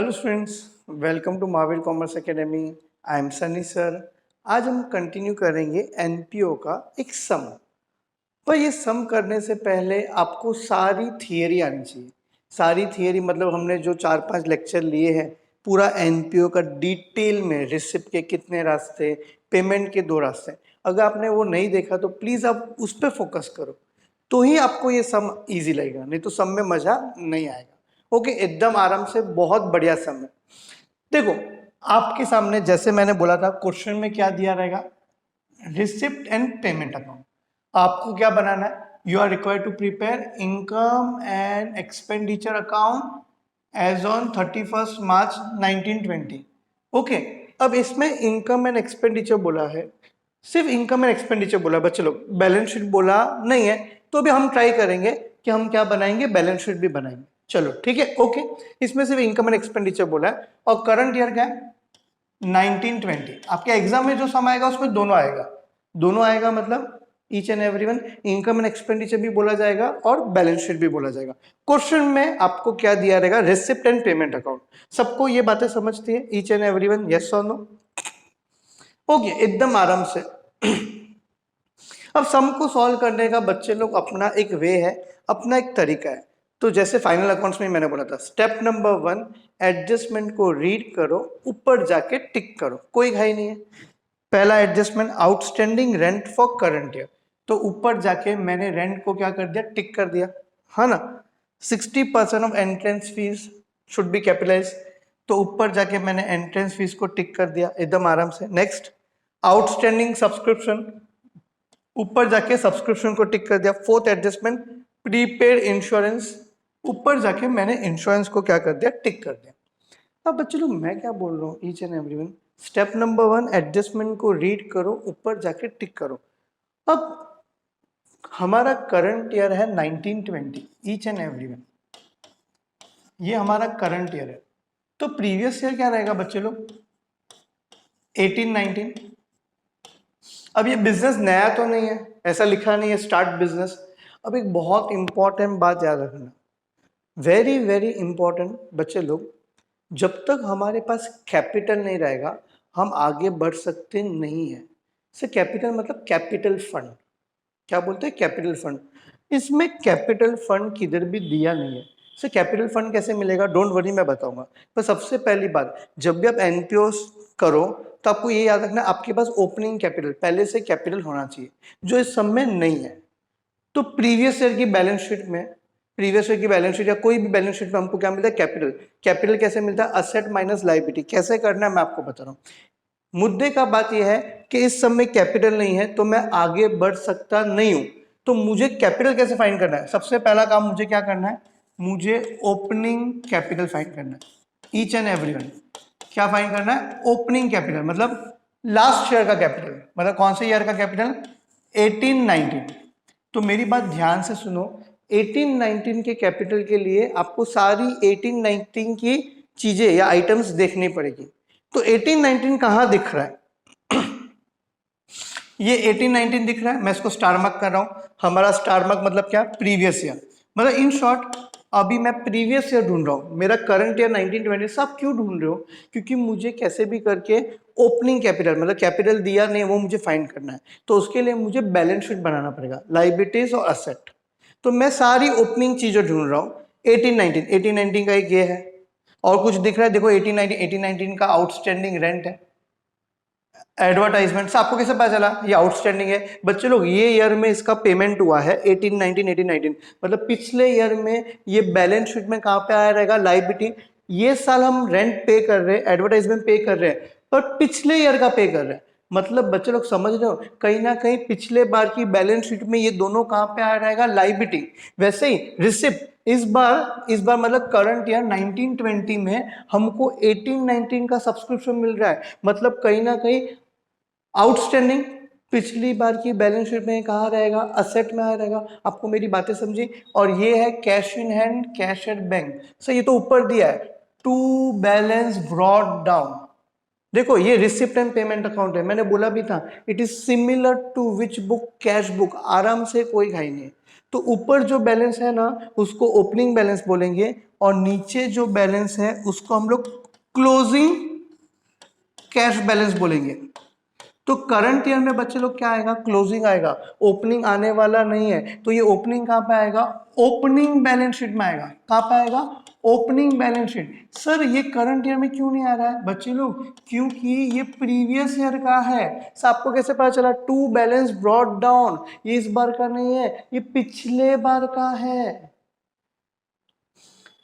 Hello students, welcome to Mahavir commerce academy. I am Sunny sir. आज हम continue करेंगे NPO का एक सम। पर ये सम करने से पहले आपको सारी थियरी आनी चाहिए। सारी थियरी मतलब हमने जो 4-5 लेक्चर लिए हैं, पूरा एनपीओ का डिटेल में, रिसिप्ट के कितने रास्ते, पेमेंट के 2 रास्ते। अगर आपने वो नहीं देखा तो प्लीज़ आप उस पर फोकस करो, तो ही आपको ये सम ईजी लगेगा, नहीं तो सम में मज़ा नहीं आएगा। ओके, एकदम आराम से, बहुत बढ़िया सम है। देखो, आपके सामने जैसे मैंने बोला था, क्वेश्चन में क्या दिया रहेगा, रिसिप्ट एंड पेमेंट अकाउंट। आपको क्या बनाना है, you are required to prepare income and expenditure account as on 31 March 1920। Okay, अब इसमें इनकम एंड एक्सपेंडिचर बोला है, सिर्फ इनकम एंड एक्सपेंडिचर बोला, बच्चे लोग बैलेंस शीट बोला नहीं है। तो अभी हम ट्राई करेंगे कि हम क्या बनाएंगे, बैलेंस शीट भी बनाएंगे। चलो ठीक है, ओके। इसमें सिर्फ इनकम एंड एक्सपेंडिचर बोला है और करंट ईयर क्या है, 1920। आपके एग्जाम में जो सम आएगा उसमें दोनों आएगा, दोनों आएगा मतलब each and everyone, income and expenditure भी बोला जाएगा और बैलेंस शीट भी बोला जाएगा। क्वेश्चन में आपको क्या दिया रहेगा, रिसिप्ट एंड पेमेंट अकाउंट। सबको ये बातें समझती है ईच एंड एवरीवन, यस और नो? ओके, एकदम आराम से। अब सम को सॉल्व करने का बच्चे लोग अपना एक वे है, अपना एक तरीका है। तो जैसे फाइनल अकाउंट्स में मैंने बोला था, स्टेप नंबर 1, एडजस्टमेंट को रीड करो, ऊपर जाके टिक करो, कोई घाई नहीं है। पहला adjustment, outstanding rent for current year. तो ऊपर जाके मैंने रेंट को क्या कर दिया, टिक कर दिया, है ना। 60% of entrance fees should be capitalise. तो ऊपर जाके मैंने एंट्रेंस फीस को टिक कर दिया, एकदम आराम से। नेक्स्ट, आउटस्टैंडिंग सब्सक्रिप्शन, ऊपर जाके सब्सक्रिप्शन को टिक कर दिया। फोर्थ एडजस्टमेंट, प्रीपेड इंश्योरेंस, ऊपर जाके मैंने इंश्योरेंस को क्या कर दिया, टिक कर दिया। अब बच्चे लोग मैं क्या बोल रहा हूँ, each and everyone, step number 1, adjustment को रीड करो, ऊपर जाके टिक करो। अब हमारा करंट ईयर है 1920, ईच एंड एवरीवन, ये हमारा करंट ईयर है। तो प्रीवियस ईयर क्या रहेगा बच्चे लोग, 1819। अब ये बिजनेस नया तो नहीं है, ऐसा लिखा नहीं है स्टार्ट बिजनेस। अब एक बहुत इंपॉर्टेंट बात याद रखना, वेरी वेरी इंपॉर्टेंट बच्चे लोग, जब तक हमारे पास कैपिटल नहीं रहेगा हम आगे बढ़ सकते नहीं है। से कैपिटल मतलब कैपिटल फंड, क्या बोलते हैं, कैपिटल फंड। इसमें कैपिटल फंड किधर भी दिया नहीं है। से कैपिटल फंड कैसे मिलेगा, डोंट वरी, मैं बताऊंगा। पर सबसे पहली बात, जब भी आप एनपीओ करो तो आपको ये याद रखना, आपके पास ओपनिंग कैपिटल पहले से कैपिटल होना चाहिए, जो इस सब में नहीं है। तो प्रीवियस ईयर की बैलेंस शीट में, प्रीवियस ईयर की बैलेंस शीट या कोई भी बैलेंस शीट में हमको क्या मिलता है, कैपिटल। कैपिटल कैसे मिलता है, असेट माइनस लायबिलिटी। कैसे करना है मैं आपको बता रहा हूं। मुद्दे का बात यह है कि इस सब में कैपिटल नहीं है तो मैं आगे बढ़ सकता नहीं हूं। तो मुझे कैपिटल कैसे फाइंड करना है, सबसे पहला काम मुझे क्या करना है, मुझे ओपनिंग कैपिटल फाइंड करना है। ईच एंड एवरीवन क्या फाइंड करना है, ओपनिंग कैपिटल मतलब लास्ट ईयर का कैपिटल, मतलब कौन से ईयर का कैपिटल, 1819। तो मेरी बात ध्यान से सुनो, 1819 के कैपिटल के लिए आपको सारी 1819 की चीजें या आइटम्स देखनी पड़ेगी। तो 1819 कहाँ दिख रहा है, ये 1819 दिख रहा है, मैं इसको स्टार मार्क कर रहा हूं। हमारा स्टार मार्क मतलब क्या, प्रीवियस ईयर। मतलब इन शॉर्ट अभी मैं प्रीवियस ईयर ढूंढ रहा हूं, मेरा करंट ईयर 1920। सब क्यों ढूंढ रहे हो, क्योंकि मुझे कैसे भी करके ओपनिंग कैपिटल मतलब कैपिटल दिया नहीं वो मुझे फाइंड करना है। तो उसके लिए मुझे बैलेंस शीट बनाना पड़ेगा, लाइबिलिटीज और असेट। तो मैं सारी ओपनिंग चीजें ढूंढ रहा हूँ। 1819 का एक ये है, और कुछ दिख रहा है, देखो 1819 का आउटस्टैंडिंग रेंट है, एडवर्टाइजमेंट। आपको कैसे पता चला ये आउटस्टैंडिंग है, बच्चे लोग ये ईयर में इसका पेमेंट हुआ है 1819 मतलब पिछले ईयर में। ये बैलेंस शीट में कहां पे आया रहेगा, लायबिलिटी। ये साल हम रेंट पे कर रहे हैं, एडवर्टाइजमेंट पे कर रहे हैं, पर पिछले ईयर का पे कर रहे हैं। मतलब बच्चे लोग समझ रहे हो, कहीं ना कहीं पिछले बार की बैलेंस शीट में ये दोनों कहां पे आया रहेगा, लायबिलिटी। वैसे ही रिसिप्ट, इस बार मतलब करंट ईयर 1920 में हमको 1819 का सब्सक्रिप्शन मिल रहा है, मतलब कहीं ना कहीं आउटस्टैंडिंग पिछली बार की बैलेंस शीट में कहाँ रहेगा, असेट में आ रहेगा। आपको मेरी बातें समझी। और ये है cash in hand, cash at bank. Sir ये तो ऊपर दिया है, टू बैलेंस ब्रॉट डाउन। देखो ये रिसिप्ट एंड पेमेंट अकाउंट है, मैंने बोला भी था it is similar to which book, cash book. आराम से, कोई घाई नहीं। तो ऊपर जो बैलेंस है ना उसको ओपनिंग बैलेंस बोलेंगे, और नीचे जो बैलेंस है उसको हम लोग क्लोजिंग कैश बैलेंस बोलेंगे। तो करंट ईयर में बच्चे लोग क्या आएगा, क्लोजिंग आएगा, ओपनिंग आने वाला नहीं है। तो ये ओपनिंग कहां पे आएगा, ओपनिंग बैलेंस शीट में आएगा। कहां पे आएगा, ओपनिंग बैलेंस शीट। सर ये करंट ईयर में क्यों नहीं आ रहा है बच्चे लोग, क्योंकि ये प्रीवियस ईयर का है। सर आपको कैसे पता चला, टू बैलेंस ब्रॉट डाउन, ये इस बार का नहीं है, ये पिछले बार का है।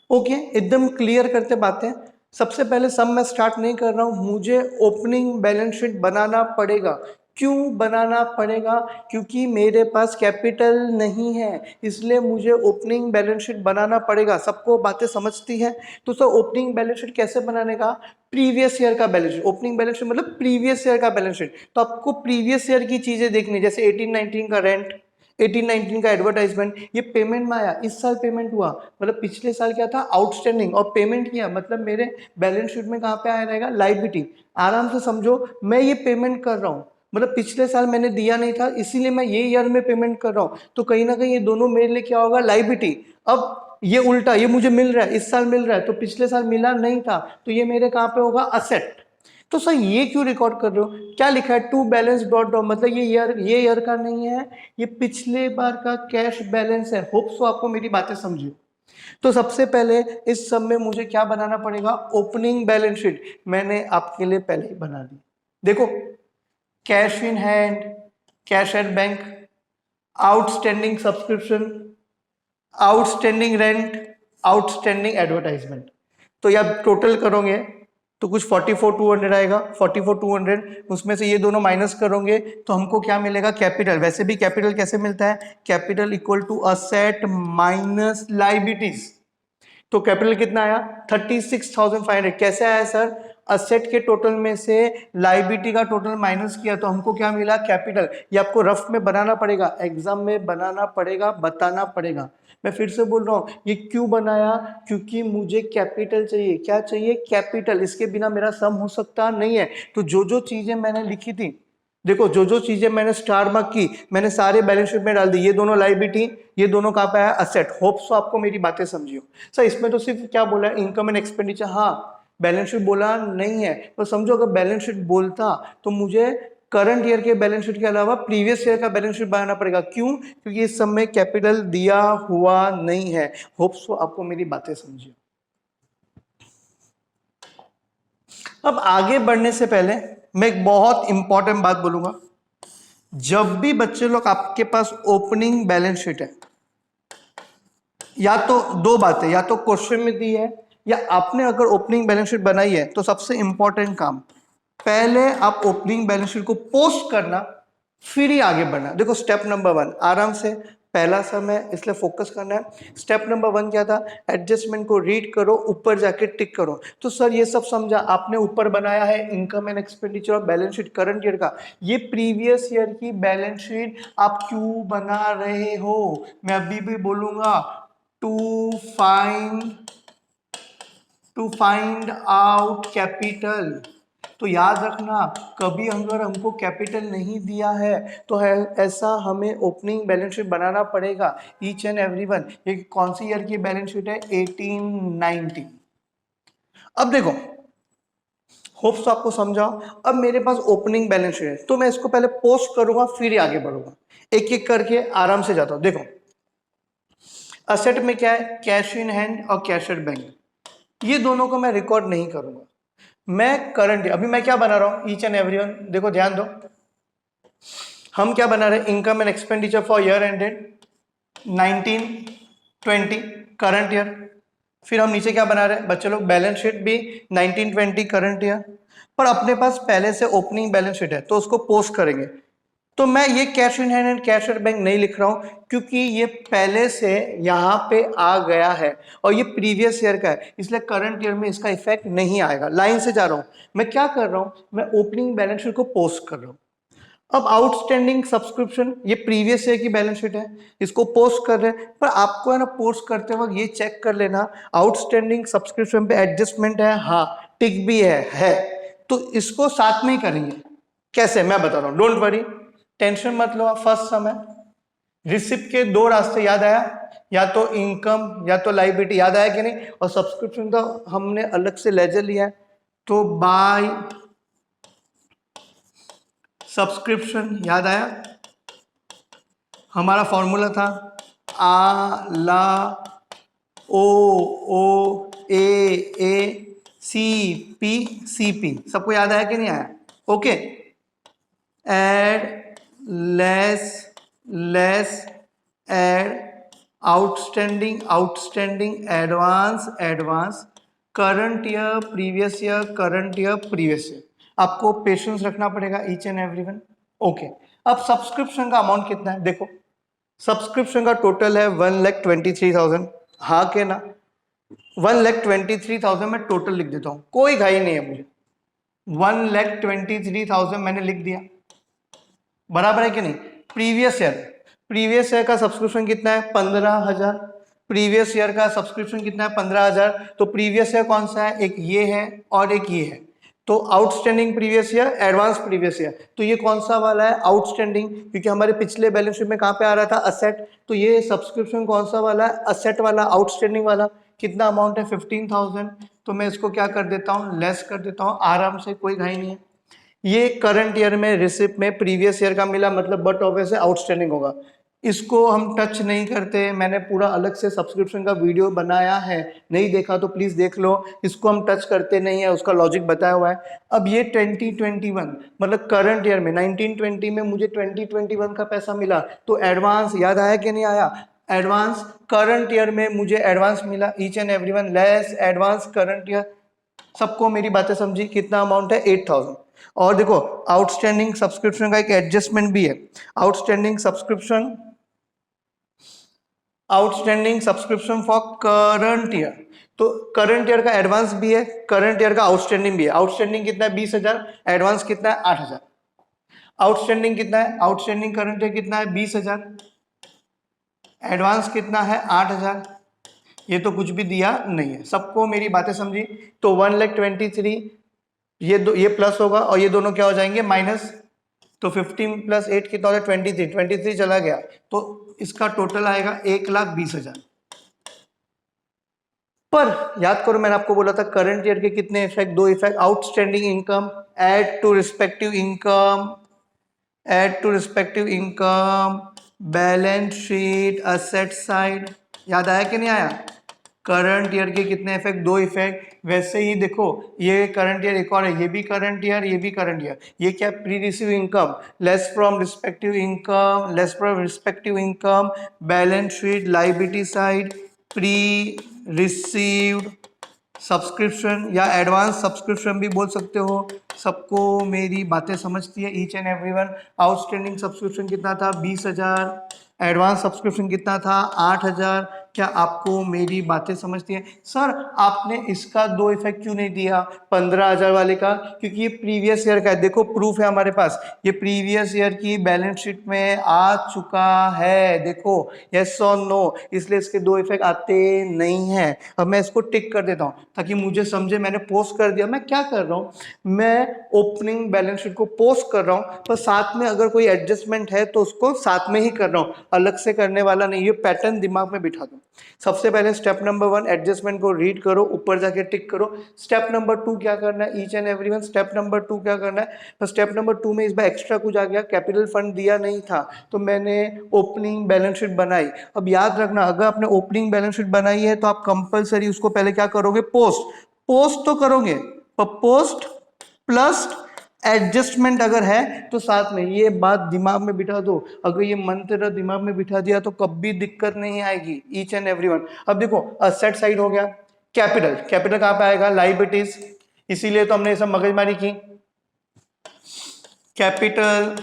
ओके, एकदम क्लियर करते बातें। सबसे पहले सम मैं स्टार्ट नहीं कर रहा हूं, मुझे ओपनिंग बैलेंस शीट बनाना पड़ेगा। क्यों बनाना पड़ेगा, क्योंकि मेरे पास कैपिटल नहीं है, इसलिए मुझे ओपनिंग बैलेंस शीट बनाना पड़ेगा। सबको बातें समझती है। तो सर ओपनिंग बैलेंस शीट कैसे बनाने का, प्रीवियस ईयर का balance sheet. Opening balance sheet मतलब प्रीवियस ईयर का बैलेंस शीट। तो आपको प्रीवियस ईयर की चीजें देखनी, जैसे 18-19 का रेंट, 18-19 का एडवर्टाइजमेंट, ये पेमेंट में आया, इस साल पेमेंट हुआ, मतलब पिछले साल क्या था, आउटस्टैंडिंग, और पेमेंट किया, मतलब मेरे बैलेंस शीट में कहाँ पे आया रहेगा, लायबिलिटी। आराम से समझो, मैं ये पेमेंट कर रहा हूँ, मतलब पिछले साल मैंने दिया नहीं था, इसीलिए मैं ये ईयर में पेमेंट कर रहा हूँ। तो कहीं ना कहीं ये दोनों मेरे लिए क्या होगा, लायबिलिटी। अब ये उल्टा, ये मुझे मिल रहा है, इस साल मिल रहा है, तो पिछले साल मिला नहीं था, तो ये मेरे कहाँ पे होगा, असेट। तो सर ये क्यों रिकॉर्ड कर रहे हो, क्या लिखा है, टू बैलेंस ब्रॉट डाउन, मतलब ये ईयर का नहीं है, ये पिछले बार का कैश बैलेंस है। होप सो आपको मेरी बातें समझी। तो सबसे पहले इस सब में मुझे क्या बनाना पड़ेगा, ओपनिंग बैलेंस शीट। मैंने आपके लिए पहले ही बना दी। देखो, cash in hand, cash at bank, outstanding subscription, outstanding rent, outstanding advertisement. तो ये आप टोटल करोगे तो कुछ 44,200 आएगा। 44,200, उसमें से ये दोनों माइनस करोगे तो हमको क्या मिलेगा, कैपिटल। वैसे भी कैपिटल कैसे मिलता है, capital equal to asset minus liabilities. तो कैपिटल कितना आया, 36,500। कैसे आया सर, असेट के टोटल में से लायबिलिटी का टोटल माइनस किया तो हमको क्या मिला, कैपिटल। ये आपको रफ में बनाना पड़ेगा, एग्जाम में बनाना पड़ेगा, बताना पड़ेगा। मैं फिर से बोल रहा हूँ, ये क्यों बनाया, क्योंकि मुझे कैपिटल चाहिए। क्या चाहिए, कैपिटल। इसके बिना मेरा सम हो सकता नहीं है। तो जो जो चीजें मैंने लिखी थी, देखो जो जो चीजें मैंने स्टार मार्क की, मैंने सारे बैलेंस शीट में डाल दी। ये दोनों लायबिलिटी, ये दोनों कहाँ पे आया, असेट। होप सो आपको मेरी बातें समझी हो। सर इसमें तो सिर्फ क्या बोला है, इनकम एंड एक्सपेंडिचर। हाँ, बैलेंस शीट बोला नहीं है, तो समझो अगर बैलेंस शीट बोलता तो मुझे करंट ईयर के बैलेंस शीट के अलावा प्रीवियस ईयर का बैलेंस शीट बनाना पड़ेगा। क्यों, क्योंकि इस समय कैपिटल दिया हुआ नहीं है। होप सो आपको मेरी बातें समझी। अब आगे बढ़ने से पहले मैं एक बहुत इंपॉर्टेंट बात बोलूंगा। जब भी बच्चे लोग आपके पास ओपनिंग बैलेंस शीट है, या तो दो बातें, या तो क्वेश्चन में दी है, या आपने अगर ओपनिंग बैलेंस शीट बनाई है, तो सबसे इंपॉर्टेंट काम, पहले आप ओपनिंग बैलेंस शीट को पोस्ट करना, फिर ही आगे बढ़ना। देखो स्टेप नंबर 1, आराम से, पहला समय इसलिए फोकस करना है। स्टेप नंबर 1 क्या था, एडजस्टमेंट को रीड करो, ऊपर जाके टिक करो। तो सर ये सब समझा, आपने ऊपर बनाया है इनकम एंड एक्सपेंडिचर और बैलेंस शीट करंट ईयर का। ये प्रीवियस ईयर की बैलेंस शीट आप क्यों बना रहे हो, मैं अभी भी बोलूंगा, टू फाइंड आउट कैपिटल। तो याद रखना, कभी अगर हमको कैपिटल नहीं दिया है तो है ऐसा हमें ओपनिंग बैलेंस शीट बनाना पड़ेगा, ईच एंड एवरीवन। ये कौन सी ईयर की बैलेंस शीट है, 18-19। अब देखो, होप्स आपको समझा। अब मेरे पास ओपनिंग बैलेंस शीट है, तो मैं इसको पहले पोस्ट करूंगा, फिर आगे बढ़ूंगा, एक एक करके आराम से जाता हूं। देखो असेट में क्या है, कैश इन हैंड और कैश एट बैंक, ये दोनों को मैं रिकॉर्ड नहीं करूंगा। मैं करंट, अभी मैं क्या बना रहा हूं, ईच एंड एवरीवन देखो ध्यान दो, हम क्या बना रहे हैं, income and expenditure for year ended 19-20 current year. फिर हम नीचे क्या बना रहे हैं बच्चे लोग, बैलेंस शीट भी 19-20 करंट ईयर। पर अपने पास पहले से ओपनिंग बैलेंस शीट है तो उसको पोस्ट करेंगे। तो मैं ये cash in hand and cash at bank नहीं लिख रहा हूं, क्योंकि ये पहले से यहां पे आ गया है और ये प्रीवियस ईयर का है, इसलिए करंट ईयर में इसका इफेक्ट नहीं आएगा। लाइन से जा रहा हूं, मैं क्या कर रहा हूं, मैं ओपनिंग बैलेंस शीट को पोस्ट कर रहा हूं। अब आउटस्टैंडिंग सब्सक्रिप्शन, ये प्रीवियस ईयर की बैलेंस शीट है, इसको पोस्ट कर रहे हैं। पर आपको है ना, पोस्ट करते वक्त ये चेक कर लेना, आउटस्टैंडिंग सब्सक्रिप्शन पे एडजस्टमेंट है, हाँ टिक भी है। तो इसको साथ में ही करेंगे। कैसे, मैं बता रहा हूं, डोंट वरी, टेंशन मत लो आप फर्स्ट समय। रिसिप्ट के दो रास्ते याद आया, या तो इनकम या तो लायबिलिटी, याद आया कि नहीं। और सब्सक्रिप्शन का हमने अलग से लेजर लिया है, तो बाय सब्सक्रिप्शन, याद आया। हमारा फॉर्मूला था आ ला ओ ओ ए सी पी, सबको याद आया कि नहीं आया? Okay, add less add outstanding advance current year previous year. आपको पेशेंस रखना पड़ेगा ईच एंड एवरीवन। ओके, अब सब्सक्रिप्शन का अमाउंट कितना है देखो। सब्सक्रिप्शन का टोटल है 1,23,000, हाँ के ना? 1,23,000 मैं टोटल लिख देता हूं, कोई घाई नहीं है मुझे। 1,23,000 मैंने लिख दिया, बराबर है कि नहीं। प्रीवियस ईयर का सब्सक्रिप्शन कितना है? 15,000। प्रीवियस ईयर का सब्सक्रिप्शन कितना है? 15,000। तो प्रीवियस ईयर कौन सा है? एक ये है और एक ये है। तो outstanding previous year, advance previous year, तो ये कौन सा वाला है? आउटस्टैंडिंग, क्योंकि हमारे पिछले बैलेंस शीट में कहां पे आ रहा था? असेट। तो ये सब्सक्रिप्शन कौन सा वाला है? असेट वाला, आउटस्टैंडिंग वाला। कितना अमाउंट है? 15,000। तो मैं इसको क्या कर देता हूं? लेस कर देता हूं आराम से, कोई घाई नहीं है। ये करंट ईयर में रिसिप्ट में प्रीवियस ईयर का मिला, मतलब बट ऑब्वियस आउटस्टैंडिंग होगा। इसको हम टच नहीं करते, मैंने पूरा अलग से सब्सक्रिप्शन का वीडियो बनाया है, नहीं देखा तो प्लीज देख लो। इसको हम टच करते नहीं है, उसका लॉजिक बताया हुआ है। अब ये 2021 मतलब करंट ईयर में 1920 में मुझे 2021 का पैसा मिला, तो एडवांस याद आया कि नहीं आया? एडवांस करंट ईयर में मुझे एडवांस मिला, each and everyone less advance current year. सबको मेरी बातें समझी? कितना अमाउंट है? 8,000। और देखो आउटस्टैंडिंग सब्सक्रिप्शन का एक एडजस्टमेंट भी है। Outstanding subscription for current year, तो करंट ईयर का एडवांस भी है, करंट ईयर का आउटस्टैंडिंग भी है। आउटस्टैंडिंग कितना है? 20,000। एडवांस कितना है? 8,000। आउटस्टैंडिंग कितना है? आउटस्टैंडिंग करंट ईयर कितना है? 20,000। एडवांस कितना है? 8,000। ये तो कुछ भी दिया नहीं है। सबको मेरी बातें समझी? तो 1,23,000, ये प्लस होगा और ये दोनों क्या हो जाएंगे? माइनस। तो 15 + 8 कितना हो जाए? 23 चला गया, तो इसका टोटल आएगा 1,20,000। पर याद करो, मैंने आपको बोला था करंट ईयर के कितने इफेक्ट? दो effect. Outstanding income add to respective income, balance sheet, asset side. याद आया कि नहीं आया? करंट ईयर के कितने इफेक्ट? दो इफेक्ट। वैसे ही देखो, ये करंट ईयर एक और है, ये भी करंट ईयर, ये भी करंट ईयर। ये क्या? Pre receive income less from respective income, balance sheet, liability side, pre received subscription या एडवांस सब्सक्रिप्शन भी बोल सकते हो। सबको मेरी बातें समझती है each and everyone? Outstanding subscription कितना था? 20,000। एडवांस सब्सक्रिप्शन कितना था? 8,000। क्या आपको मेरी बातें समझती है? सर आपने इसका दो इफेक्ट क्यों नहीं दिया 15,000 वाले का? क्योंकि ये प्रीवियस ईयर का है। देखो प्रूफ है हमारे पास, ये प्रीवियस ईयर की बैलेंस शीट में आ चुका है। देखो यस और नो, इसलिए इसके दो इफेक्ट आते नहीं है। अब मैं इसको टिक कर देता हूँ ताकि मुझे समझे। मैंने पोस्ट कर दिया। मैं क्या कर रहा हूँ? मैं ओपनिंग बैलेंस शीट को पोस्ट कर रहा हूँ, पर साथ में अगर कोई एडजस्टमेंट है तो उसको साथ में ही कर रहा हूँ, अलग से करने वाला नहीं। ये पैटर्न दिमाग में बिठा दो। सबसे पहले स्टेप नंबर 1 एडजस्टमेंट को रीड करो, ऊपर जाके टिक करो। स्टेप नंबर 2 क्या करना है? Each and everyone step number 2 क्या करना है? तो स्टेप नंबर 2 में इस बार एक्स्ट्रा कुछ आ गया, कैपिटल फंड दिया नहीं था, तो मैंने ओपनिंग बैलेंस शीट बनाई। अब याद रखना, अगर आपने ओपनिंग बैलेंस शीट बनाई है तो आप कंपलसरी उसको पहले क्या करोगे? पोस्ट तो करोगे, पर पोस्ट प्लस एडजस्टमेंट अगर है तो साथ में। ये बात दिमाग में बिठा दो। अगर ये मंत्र दिमाग में बिठा दिया तो कभी दिक्कत नहीं आएगी ईच एंड एवरीवन। अब देखो असेट साइड हो गया, कैपिटल कहां पे आएगा? लायबिलिटीज। इसीलिए तो हमने ये सब मगजमारी की। कैपिटल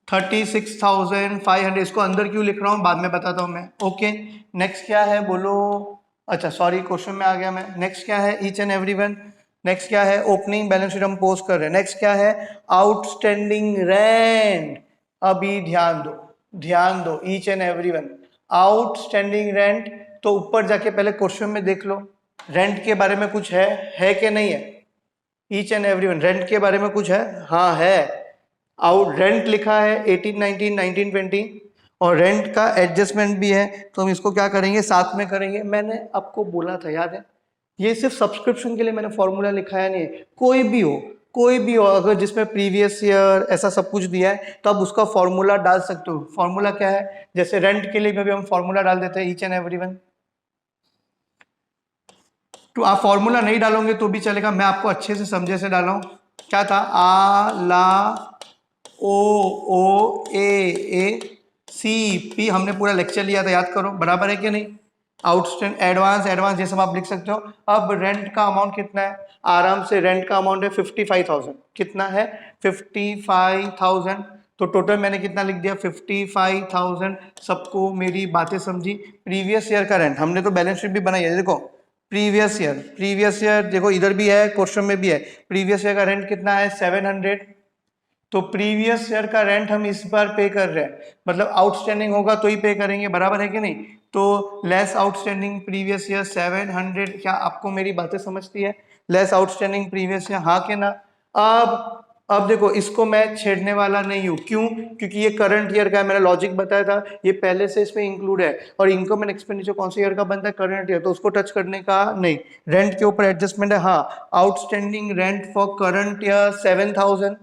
36,500, इसको अंदर क्यों लिख रहा हूं बाद में बताता हूं मैं। ओके, नेक्स्ट क्या है बोलो? अच्छा सॉरी, क्वेश्चन में आ गया मैं। नेक्स्ट क्या है ईच एंड एवरीवन? नेक्स्ट क्या है? ओपनिंग बैलेंस शीट हम पोस्ट कर रहे हैं। नेक्स्ट क्या है? Outstanding rent. अभी ध्यान दो each and everyone. Outstanding rent, तो ऊपर जाके पहले क्वेश्चन में देख लो, रेंट के बारे में कुछ है कि नहीं है? ईच एंड एवरीवन रेंट के बारे में कुछ है? हाँ है। आउट रेंट लिखा है 18, 19, 19, 20। और रेंट का एडजस्टमेंट भी है, तो हम इसको क्या करेंगे, साथ में करेंगे। मैंने आपको बोला था, याद है? ये सिर्फ सब्सक्रिप्शन के लिए मैंने फॉर्मूला लिखाया नहीं है। कोई भी हो अगर जिसमें प्रीवियस ईयर ऐसा सब कुछ दिया है तो आप उसका फॉर्मूला डाल सकते हो। फॉर्मूला क्या है? जैसे रेंट के लिए भी हम फॉर्मूला डाल देते हैं, ईच एंड एवरीवन। तो आप फॉर्मूला नहीं डालोगे तो भी चलेगा, मैं आपको अच्छे से समझे से डाला हूं। क्या था? आ ला ओ ओ ए सी पी, हमने पूरा लेक्चर लिया था, याद करो, बराबर है कि नहीं? आउटस्टैंड एडवांस ये सब आप लिख सकते हो। अब रेंट का अमाउंट कितना है? आराम से रेंट का अमाउंट है 55,000। कितना है? 55,000। तो टोटल मैंने कितना लिख दिया? 55,000। सबको मेरी बातें समझी? प्रीवियस ईयर का रेंट हमने तो बैलेंस शीट भी बनाई है, देखो प्रीवियस ईयर देखो, इधर भी है, क्वेश्चन में भी है। प्रीवियस ईयर का रेंट कितना है? 700। तो प्रीवियस ईयर का रेंट हम इस बार पे कर रहे हैं, मतलब आउटस्टैंडिंग होगा तो ही पे करेंगे, बराबर है कि नहीं? तो लेस आउटस्टैंडिंग प्रीवियस ईयर 700। क्या आपको मेरी बातें समझती है? लेस आउटस्टैंडिंग प्रीवियस ईयर, हाँ के ना? अब देखो, इसको मैं छेड़ने वाला नहीं हूं। क्यों? क्योंकि ये करंट ईयर का है, मैंने लॉजिक बताया था, ये पहले से इसमें इंक्लूड है। और इनकम एंड एक्सपेंडिचर कौन से ईयर का बनता है? करंट ईयर, तो उसको टच करने का नहीं। रेंट के ऊपर एडजस्टमेंट है, हाँ। Outstanding rent for current year 7,000।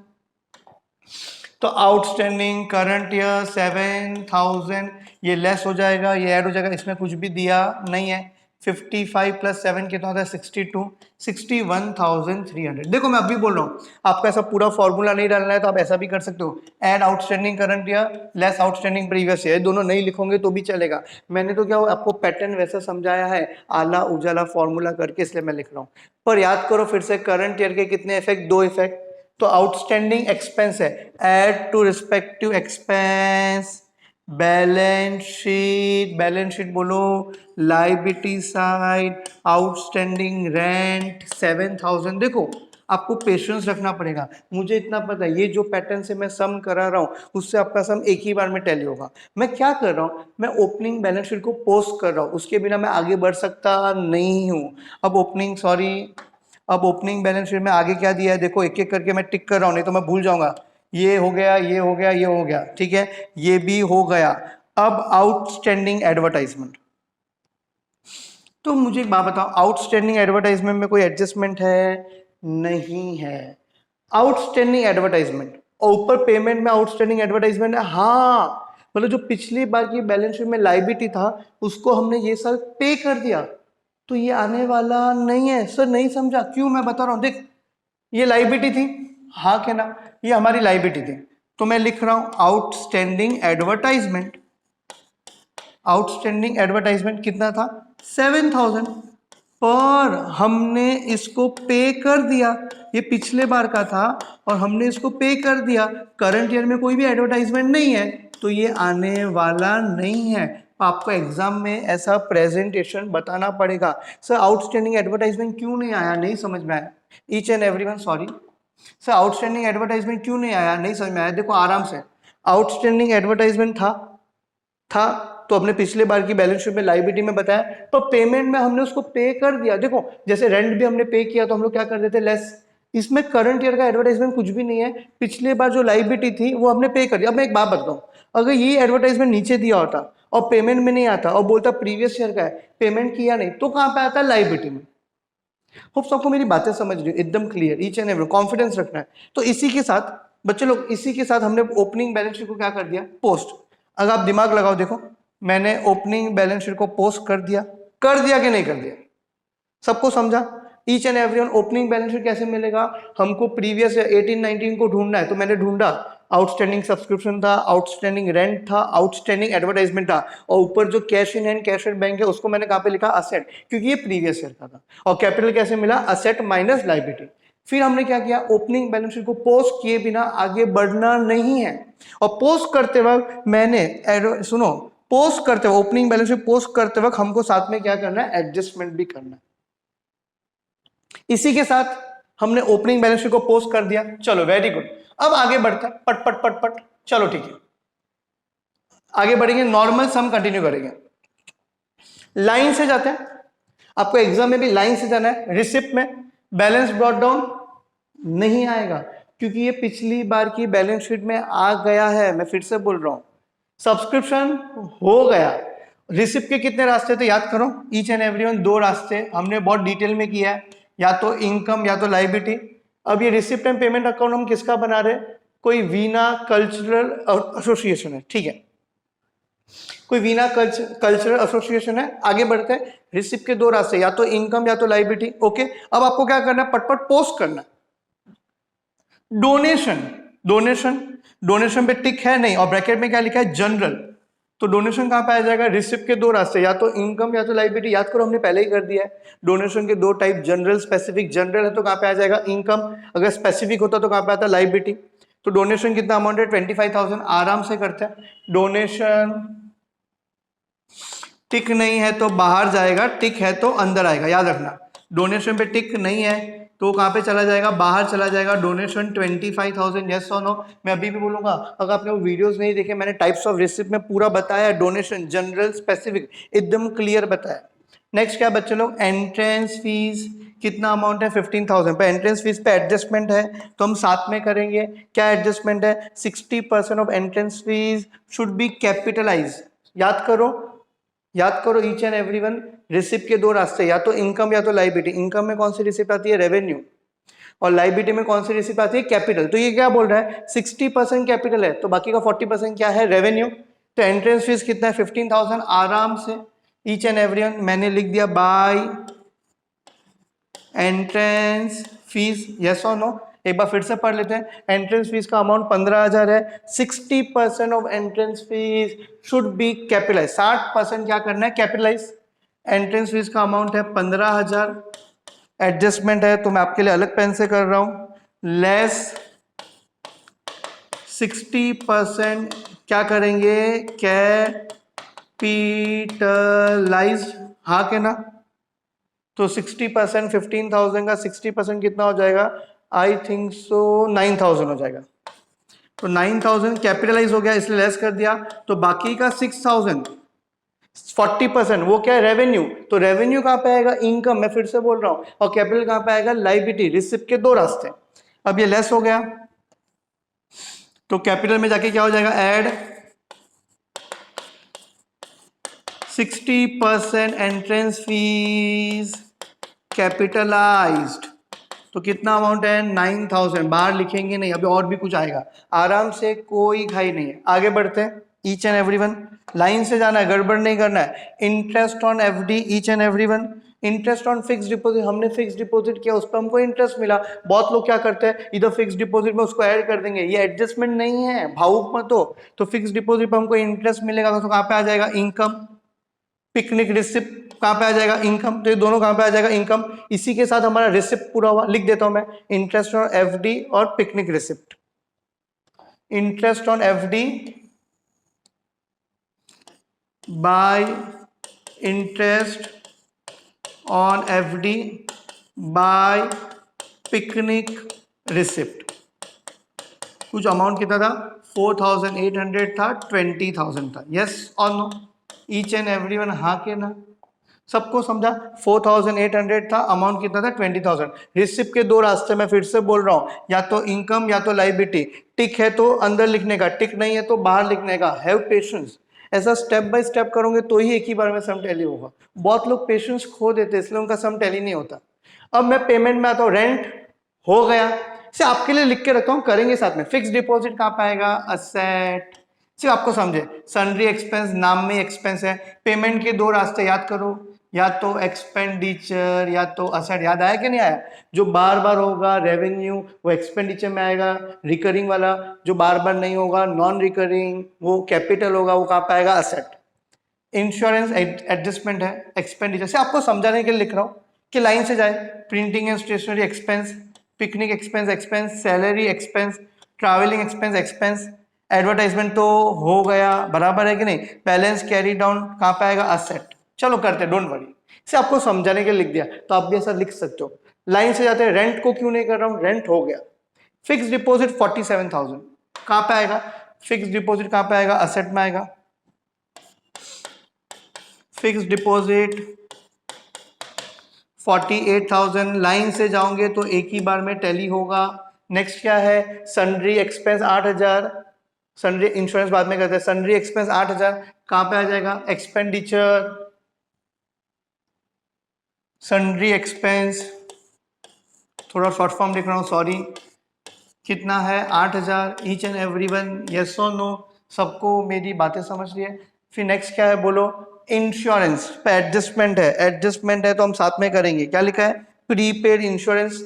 तो आउटस्टैंडिंग करंट ईयर 7,000, ये लेस हो जाएगा, ये ऐड हो जाएगा, इसमें कुछ भी दिया नहीं है। 55 प्लस 7 कितना होता है? 62, 61,300। देखो मैं अभी बोल रहा हूँ, आपको ऐसा पूरा फॉर्मूला नहीं डालना है तो आप ऐसा भी कर सकते हो, add outstanding current year less outstanding previous year, दोनों नहीं लिखोगे तो भी चलेगा। मैंने तो क्या आपको पैटर्न वैसा समझाया है, आला उजाला फॉर्मूला करके, इसलिए मैं लिख रहा हूँ। पर याद करो फिर से, करंट ईयर के कितने इफेक्ट? 2 इफेक्ट। तो आउटस्टैंडिंग एक्सपेंस है, add to respective expense, balance sheet बोलो, लाइबिलिटी साइड, आउटस्टैंडिंग रेंट 7,000। देखो आपको पेशेंस रखना पड़ेगा, मुझे इतना पता है, ये जो पैटर्न से मैं सम करा रहा हूँ उससे आपका सम एक ही बार में टैली होगा। मैं क्या कर रहा हूँ, मैं ओपनिंग बैलेंस शीट को पोस्ट कर रहा हूँ, उसके बिना मैं आगे बढ़ सकता नहीं हूँ। अब ओपनिंग बैलेंस शीट में आगे क्या दिया है देखो, एक एक करके मैं टिक कर रहा हूं, नहीं तो मैं भूल जाऊंगा। ये हो गया, ये हो गया, ये हो गया, ठीक है, ये भी हो गया। अब आउटस्टैंडिंग एडवर्टाइजमेंट, तो मुझे एक बात बताओ, आउटस्टैंडिंग एडवर्टाइजमेंट में कोई एडजस्टमेंट है? नहीं है। आउटस्टैंडिंग एडवर्टाइजमेंट और ऊपर पेमेंट में आउटस्टैंडिंग एडवर्टाइजमेंट है, हाँ। मतलब जो पिछली बार की बैलेंस शीट में लायबिलिटी था उसको हमने ये साल पे कर दिया, तो ये आने वाला नहीं है। सर नहीं समझा, क्यों? मैं बता रहा हूं, देख ये लायबिलिटी थी, हाँ के ना? ये हमारी लायबिलिटी थी, तो मैं लिख रहा हूं आउटस्टैंडिंग एडवर्टाइजमेंट। आउटस्टैंडिंग एडवर्टाइजमेंट कितना था? 7,000। पर हमने इसको पे कर दिया, ये पिछले बार का था और हमने इसको पे कर दिया। करंट ईयर में कोई भी एडवर्टाइजमेंट नहीं है, तो ये आने वाला नहीं है। आपको एग्जाम में ऐसा प्रेजेंटेशन बताना पड़ेगा। सर आउटस्टैंडिंग एडवर्टाइजमेंट क्यों नहीं आया? नहीं समझ में आया? Each and everyone sorry sir, outstanding advertisement क्यों नहीं आया? नहीं समझ में आया? देखो आराम से, आउटस्टैंडिंग एडवर्टाइजमेंट था तो अपने पिछले बार की बैलेंस शीट में लायबिलिटी में बताया, पर पेमेंट में हमने उसको पे कर दिया। देखो जैसे रेंट भी हमने पे किया तो हम लोग क्या कर देते? लेस। इसमें करंट ईयर का एडवर्टाइजमेंट कुछ भी नहीं है, पिछले बार जो लायबिलिटी थी वो हमने पे कर दिया। अब मैं एक बात बताऊं, अगर ये एडवर्टाइजमेंट नीचे दिया होता और पेमेंट में नहीं आता और बोलता प्रीवियस ईयर का है, पेमेंट किया नहीं, तो कहां पे आता? लायबिलिटी में। होप सबको मेरी बातें समझ रही हो, एकदम clear, each and every, confidence रखना है। तो इसी के साथ बच्चे लोग, इसी के साथ हमने ओपनिंग बैलेंस शीट को क्या कर दिया? पोस्ट। अगर आप दिमाग लगाओ, देखो मैंने ओपनिंग बैलेंस शीट को पोस्ट कर दिया कि नहीं कर दिया? सबको समझा? Each and everyone, opening balance sheet कैसे मिलेगा? हमको प्रीवियस 18-19 को ढूंढना है, तो मैंने ढूंढा, आउटस्टैंडिंग सब्सक्रिप्शन था, आउटस्टैंडिंग रेंट था, आउटस्टैंडिंग एडवर्टाइजमेंट था, और ऊपर जो cash in hand cash at bank है उसको मैंने कहां पे लिखा? असेट, क्योंकि ये प्रीवियस ईयर का था। और कैपिटल कैसे मिला? Asset minus liability. फिर हमने क्या किया? ओपनिंग बैलेंस शीट को पोस्ट किए बिना आगे बढ़ना नहीं है। और पोस्ट करते वक्त मैंने सुनो, पोस्ट करते वक्त, ओपनिंग बैलेंस शीट पोस्ट करते वक्त हमको साथ में क्या करना है? एडजस्टमेंट भी करना है। इसी के साथ हमने ओपनिंग बैलेंस शीट को पोस्ट कर दिया, चलो वेरी गुड। अब आगे बढ़ते हैं, पट पट पट पट, चलो ठीक है, आगे बढ़ेंगे, नॉर्मल सम कंटिन्यू करेंगे। लाइन से जाते हैं, आपको एग्जाम में भी लाइन से जाना है। रिसिप्ट में बैलेंस ब्रॉट डाउन नहीं आएगा, क्योंकि ये पिछली बार की बैलेंस शीट में आ गया है। मैं फिर से बोल रहा हूं, सब्सक्रिप्शन हो गया। रिसिप्ट के कितने रास्ते थे याद करो, ईच एंड एवरीवन 2 रास्ते हमने बहुत डिटेल में किया है, या तो इनकम या तो लायबिलिटी। अब ये रिसिप्ट एंड पेमेंट अकाउंट हम किसका बना रहे हैं, कोई वीना कल्चरल एसोसिएशन है, ठीक है, कोई वीना कल्चरल एसोसिएशन है। आगे बढ़ते हैं, रिसिप्ट के 2 रास्ते, या तो इनकम या तो लायबिलिटी। ओके, अब आपको क्या करना है, पटपट पोस्ट करना है। डोनेशन, डोनेशन, डोनेशन पे टिक है नहीं और ब्रैकेट में क्या लिखा है, जनरल। तो डोनेशन कहां पे आ जाएगा, रिसिप्ट के 2 रास्ते, या तो इनकम या तो लायबिलिटी। याद करो हमने पहले ही कर दिया है, डोनेशन के 2 टाइप, जनरल स्पेसिफिक। जनरल है तो कहां पे आ जाएगा, इनकम। अगर स्पेसिफिक होता तो कहां पे आता, लायबिलिटी। तो डोनेशन कितना अमाउंट है, 25,000, आराम से करते हैं। डोनेशन टिक नहीं है तो बाहर जाएगा, टिक है तो अंदर आएगा, याद रखना। डोनेशन पे टिक नहीं है तो कहां पे चला जाएगा, बाहर चला जाएगा। डोनेशन 25,000, यस और नो। मैं अभी भी बोलूंगा, अगर आपने वो वीडियोस नहीं देखे, मैंने टाइप्स ऑफ रिसिप्ट में पूरा बताया, डोनेशन, जनरल, स्पेसिफिक, एकदम क्लियर बताया। नेक्स्ट क्या बच्चे लोग, एंट्रेंस फीस कितना अमाउंट है, 15,000। पे एंट्रेंस फीस पे एडजस्टमेंट है तो हम साथ में करेंगे। क्या एडजस्टमेंट है, 60% of entrance fees should be capitalise. याद करो, याद करो ईच एंड एवरीवन, रिसिप्ट के 2 रास्ते, या तो इनकम या तो लायबिलिटी। इनकम में कौन सी रिसिप्ट आती है, रेवेन्यू, और लायबिलिटी में कौन सी रिसिप्ट आती है, कैपिटल। तो ये क्या बोल रहा है, 60% कैपिटल है तो बाकी का 40% क्या है, रेवेन्यू। तो एंट्रेंस फीस कितना है, 15,000, आराम से ईच एंड एवरीवन मैंने लिख दिया बाय एंट्रेंस फीस, यस और नो। एक बार फिर से पढ़ लेते हैं, एंट्रेंस फीस का अमाउंट 15,000 है, 60% of entrance fees should be capitalise, 60% क्या करना है, कैपिटलाइज। एंट्रेंस फीस का अमाउंट है 15,000, एडजस्टमेंट है तो मैं आपके लिए अलग पेन से कर रहा हूं, लेस 60% क्या करेंगे, कैपिटलाइज, हाँ के ना। तो 60%, 15,000 का 60% कितना हो जाएगा, आई थिंक सो 9,000 हो जाएगा। तो 9,000 कैपिटलाइज हो गया इसलिए लेस कर दिया। तो बाकी का 6,000, 40% वो क्या है, रेवेन्यू। तो रेवेन्यू कहां पे आएगा, इनकम, मैं फिर से बोल रहा हूं। और कैपिटल कहां पे आएगा, लायबिलिटी। रिसिप्ट के 2 रास्ते। अब ये लेस हो गया तो कैपिटल में जाके क्या हो जाएगा, ऐड 60% एंट्रेंस फीस कैपिटलाइज्ड। तो कितना अमाउंट है, 9,000, बाहर लिखेंगे नहीं, अभी और भी कुछ आएगा, आराम से, कोई घाई नहीं है। आगे बढ़ते हैं, ईच एंड एवरीवन लाइन से जाना है, गड़बड़ नहीं करना है। Interest on FD, each and everyone. Interest on fix deposit, हमने फिक्स डिपॉजिट किया, उस पर हमको इंटरेस्ट मिला। बहुत लोग क्या करते हैं, इधर फिक्स डिपॉजिट में उसको ऐड कर देंगे, ये एडजस्टमेंट नहीं है, भावुक मत हो। तो फिक्स डिपॉजिट पर हमको इंटरेस्ट मिलेगा तो कहां पे आ जाएगा, इनकम। पिकनिक रिसिप्ट कहां पे आ जाएगा, इनकम। तो ये दोनों कहां पे आ जाएगा, इनकम। इसी के साथ हमारा रिसिप्ट पूरा हुआ, लिख देता हूं मैं, इंटरेस्ट ऑन एफडी और picnic receipt. Interest on FD by interest on FD by picnic receipt. कुछ अमाउंट कितना था, 4,800 था, 20,000 था, यस और नो। ईच एंड एवरीवन हाँ के ना, सबको समझा। 4,800 था, अमाउंट कितना था, 20,000। रिसिप्ट के 2 रास्ते, मैं फिर से बोल रहा हूं, या तो इनकम या तो लायबिलिटी। टिक है तो अंदर लिखने का, टिक नहीं है तो बाहर लिखने का। हैव पेशेंस, ऐसा स्टेप बाय स्टेप करोगे तो ही एक ही बार में सम टैली होगा। बहुत लोग पेशेंस खो देते इसलिए उनका सम टैली नहीं होता। अब मैं पेमेंट में आता हूं, रेंट हो गया, से आपके लिए लिख के रखा हूं, करेंगे साथ में। फिक्स डिपॉजिट कहां पाएगा, असेट, सिर्फ आपको समझे। सन्ड्री एक्सपेंस, नाम में एक्सपेंस है। पेमेंट के 2 रास्ते याद करो, या तो एक्सपेंडिचर या तो असेट। याद आया कि नहीं आया, जो बार बार होगा रेवेन्यू वो एक्सपेंडिचर में आएगा, रिकरिंग वाला जो बार बार नहीं होगा नॉन रिकरिंग वो कैपिटल होगा, वो कहां पाएगा, असेट। इंश्योरेंस एडजस्टमेंट है, एक्सपेंडिचर से आपको समझाने के लिए लिख रहा हूं कि लाइन से जाए। Printing and stationery expense, picnic expense expense, salary expense, travelling expense expense, advertisement तो हो गया, बराबर है कि नहीं। बैलेंस कैरी डाउन कहां पे आएगा, असेट। चलो करते हैं, डोंट वरी, इसे आपको समझाने के लिए लिख दिया तो आप भी ऐसा लिख सकते हो। लाइन से जाते हैं, रेंट को क्यों नहीं कर रहा हूं, रेंट हो गया। फिक्स डिपॉजिट 47,000 कहां पे आएगा, फिक्स डिपॉजिट कहां पे आएगा, असेट में आएगा। फिक्स डिपॉजिट 48,000, लाइन से जाओगे तो एक ही बार में टैली होगा। नेक्स्ट क्या है, सन्ड्री एक्सपेंस 8,000, सन्ड्री इंश्योरेंस बाद में करते हैं। सन्ड्री एक्सपेंस 8,000 कहाँ पे आ जाएगा? एक्सपेंडिचर, सन्ड्री एक्सपेंस, थोड़ा शॉर्ट फॉर्म लिख रहा हूँ सॉरी, कितना है? 8,000। Each and every one, yes और नो? सबको मेरी बातें समझ रही है? फिर नेक्स्ट क्या है बोलो? इंश्योरेंस पे एडजस्टमेंट है, एडजस्टमेंट है तो हम साथ में करेंगे। क्या लिखा है? Prepaid insurance.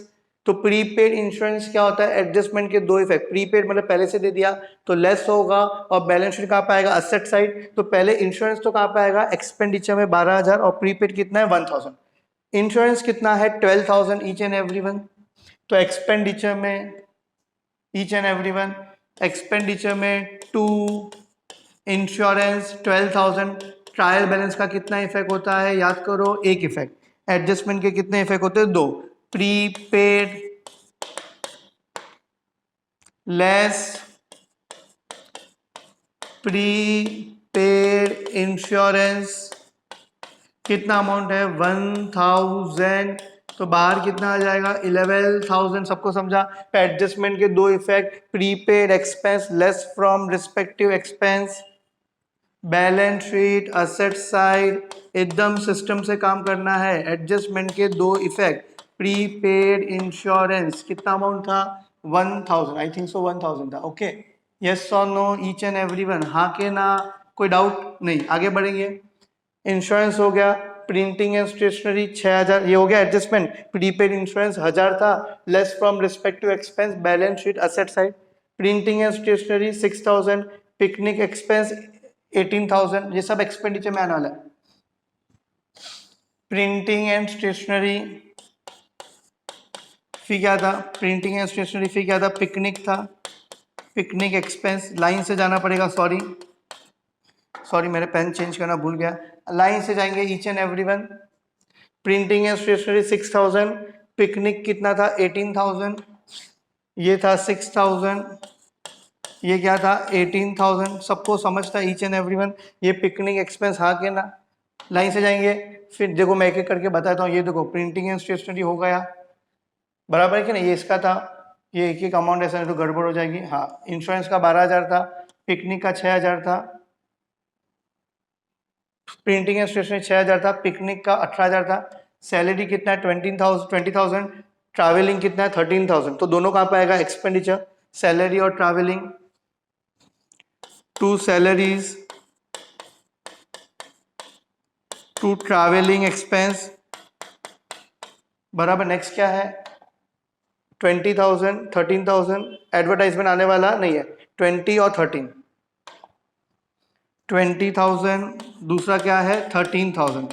तो प्रीपेड इंश्योरेंस क्या होता है? एडजस्टमेंट के दो इफेक्ट। प्रीपेड मतलब पहले से दे दिया तो लेस होगा, और बैलेंस शीट कहाँ पे आएगा? Asset side. तो पहले इंश्योरेंस तो कहाँ पे आएगा? एक्सपेंडिचर में 12,000, और प्रीपेड कितना है? 1,000। इंश्योरेंस कितना है? 12,000 ईच एंड एवरी वन। तो एक्सपेंडिचर में each and every one, expenditure में 2, इंश्योरेंस 12,000। ट्रायल बैलेंस का कितना इफेक्ट होता है? याद करो, एक इफेक्ट। एडजस्टमेंट के कितने इफेक्ट होते हैं? 2। प्रीपेड लेस प्रीपेड इंश्योरेंस कितना अमाउंट है? 1,000। तो बाहर कितना आ जाएगा? 11,000। सबको समझा? एडजस्टमेंट के दो effect, prepaid expense less from respective expense, balance sheet, asset side, एकदम सिस्टम से काम करना है। एडजस्टमेंट के दो इफेक्ट, प्रीपेड इंश्योरेंस कितना अमाउंट था? 1,000, आई थिंक सो 1,000 था। ओके, यस और no each and every one? हाँ के ना? कोई डाउट नहीं? आगे बढ़ेंगे। इंश्योरेंस हो गया, प्रिंटिंग एंड स्टेशनरी 6,000, ये हो गया एडजस्टमेंट। प्रीपेड इंश्योरेंस 1,000 था, less from respective expense, balance sheet, asset side. Printing and stationery 6,000, picnic expense 18,000। ये सब एक्सपेंडिचर में आने वाला है। प्रिंटिंग एंड स्टेशनरी फी क्या था? प्रिंटिंग एंड स्टेशनरी फी क्या था? पिकनिक था, पिकनिक एक्सपेंस। लाइन से जाना पड़ेगा, सॉरी सॉरी मेरे पेन चेंज करना भूल गया। लाइन से जाएंगे each and every one. Printing and stationery 6,000, picnic कितना था? 18,000, ये था 6,000, ये क्या था? 18,000। सबको समझता ईच एंड एवरी वन? ये पिकनिक एक्सपेंस हाँ के ना? लाइन से जाएंगे, फिर देखो मैं एक एक करके बताता हूँ। ये देखो प्रिंटिंग एंड स्टेशनरी हो गया, बराबर है कि नहीं? ये इसका था, ये एक एक अमाउंट ऐसा नहीं तो गड़बड़ हो जाएगी। हाँ, इंश्योरेंस का 12,000 था, पिकनिक का 6,000 था, प्रिंटिंग एंड स्टेशनरी 6,000 था, पिकनिक का 18,000 था, सैलरी कितना है? 20,000, ट्रैवलिंग कितना है? 13,000। तो दोनों कहाँ पे आएगा? एक्सपेंडिचर, सैलरी और ट्रैवलिंग। 2 सैलरीज, 2 ट्रैवलिंग एक्सपेंस, बराबर। नेक्स्ट क्या है? 20,000, 13,000। एडवर्टाइजमेंट आने वाला नहीं है, 20 और 13, 20,000। दूसरा क्या है? 13,000।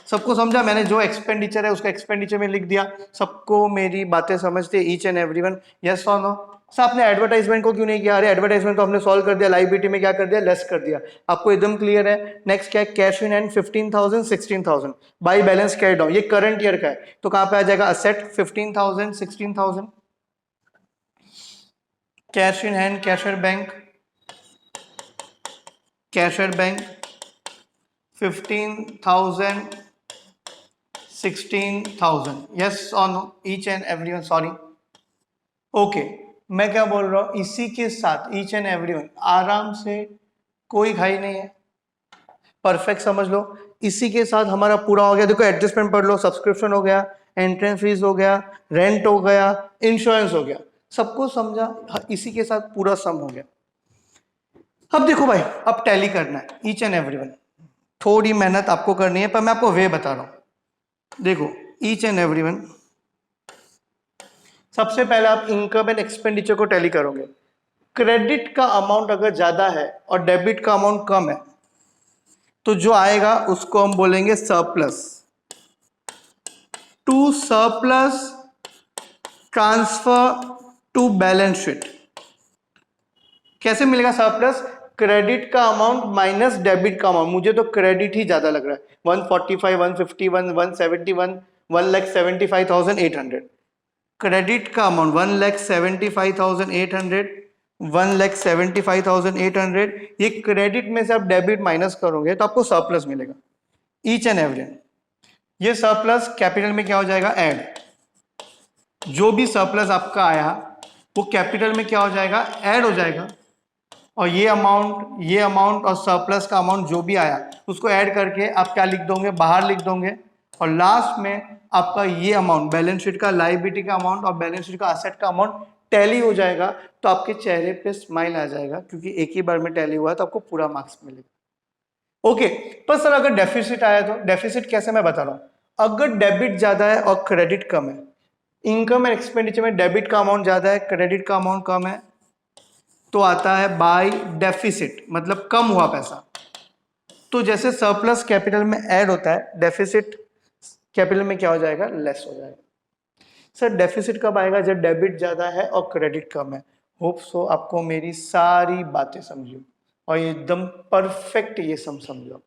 सबको समझा? मैंने जो एक्सपेंडिचर है उसका एक्सपेंडिचर में लिख दिया। सबको मेरी बातें समझते ईच एंड एवरीवन? यस और नो? सर आपने एडवर्टाइजमेंट को क्यों नहीं किया? अरे एडवर्टाइजमेंट तो हमने सॉल्व कर दिया, लाइबिलिटी में क्या कर दिया? लेस कर दिया। आपको एकदम क्लियर है? नेक्स्ट क्या है? Cash in hand 15,000, 16,000, by balance carry down, ये करंट ईयर का है तो कहां पे आ जाएगा? Asset 15,000, 16,000। Cash in hand, cash or bank, cash or bank 15,000, 16,000। Yes और no each and everyone? Sorry, okay. मैं क्या बोल रहा हूं? इसी के साथ ईच एंड एवरीवन आराम से, कोई घाई नहीं है, परफेक्ट समझ लो। इसी के साथ हमारा पूरा हो गया। देखो एडजस्टमेंट पढ़ लो, सब्सक्रिप्शन हो गया, एंट्रेंस फीस हो गया, रेंट हो गया, इंश्योरेंस हो गया। सबको समझा? हाँ, इसी के साथ पूरा सम हो गया। अब देखो भाई, अब टैली करना है ईच एंड एवरीवन। थोड़ी मेहनत आपको करनी है पर मैं आपको वे बता रहा हूं। देखो ईच एंड एवरीवन, सबसे पहले आप इनकम एंड एक्सपेंडिचर को टैली करोगे। क्रेडिट का अमाउंट अगर ज्यादा है और डेबिट का अमाउंट कम है तो जो आएगा उसको हम बोलेंगे surplus. To surplus transfer to balance sheet. कैसे मिलेगा सरप्लस? क्रेडिट का अमाउंट माइनस डेबिट का अमाउंट। मुझे तो क्रेडिट ही ज्यादा लग रहा है, 145, 151, 171, 1,75,800। क्रेडिट का अमाउंट 1,75,800, 1,75,800। ये क्रेडिट में से आप डेबिट माइनस करोगे तो आपको सरप्लस मिलेगा ईच एंड एवरी। ये सरप्लस कैपिटल में क्या हो जाएगा? ऐड। जो भी सरप्लस आपका आया वो कैपिटल में क्या हो जाएगा? ऐड हो जाएगा। और ये अमाउंट और सरप्लस का अमाउंट जो भी आया उसको ऐड करके आप क्या लिख दोगे, बाहर लिख दोगे। और लास्ट में आपका ये अमाउंट बैलेंस शीट का लायबिलिटी का अमाउंट और बैलेंस शीट का असेट का अमाउंट टैली हो जाएगा, तो आपके चेहरे पे स्माइल आ जाएगा, क्योंकि एक ही बार में टैली हुआ है तो आपको पूरा मार्क्स मिलेगा। ओके, पर सर अगर डेफिसिट आया तो डेफिसिट कैसे, मैं बता रहा हूं। अगर डेबिट ज्यादा है और क्रेडिट कम है, इनकम एंड एक्सपेंडिचर में डेबिट का अमाउंट ज्यादा है, क्रेडिट का अमाउंट कम है, तो आता है बाय डेफिसिट, मतलब कम हुआ पैसा। तो जैसे सरप्लस कैपिटल में ऐड होता है, डेफिसिट कैपिटल में क्या हो जाएगा, लेस हो जाएगा। सर डेफिसिट कब आएगा, जब डेबिट ज्यादा है और क्रेडिट कम है। होप सो आपको मेरी सारी बातें समझी और एकदम परफेक्ट ये सब समझो।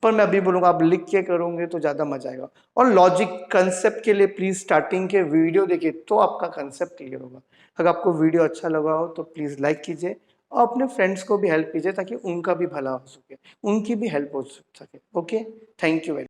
पर मैं अभी बोलूंगा आप लिख के करोगे तो ज्यादा मजा आएगा। और लॉजिक कंसेप्ट के लिए प्लीज स्टार्टिंग के वीडियो देखिए, तो आपका कंसेप्ट क्लियर होगा। अगर आपको वीडियो अच्छा लगा हो तो प्लीज लाइक कीजिए और अपने फ्रेंड्स को भी हेल्प कीजिए, ताकि उनका भी भला हो सके, उनकी भी हेल्प हो सके। Okay, thank you very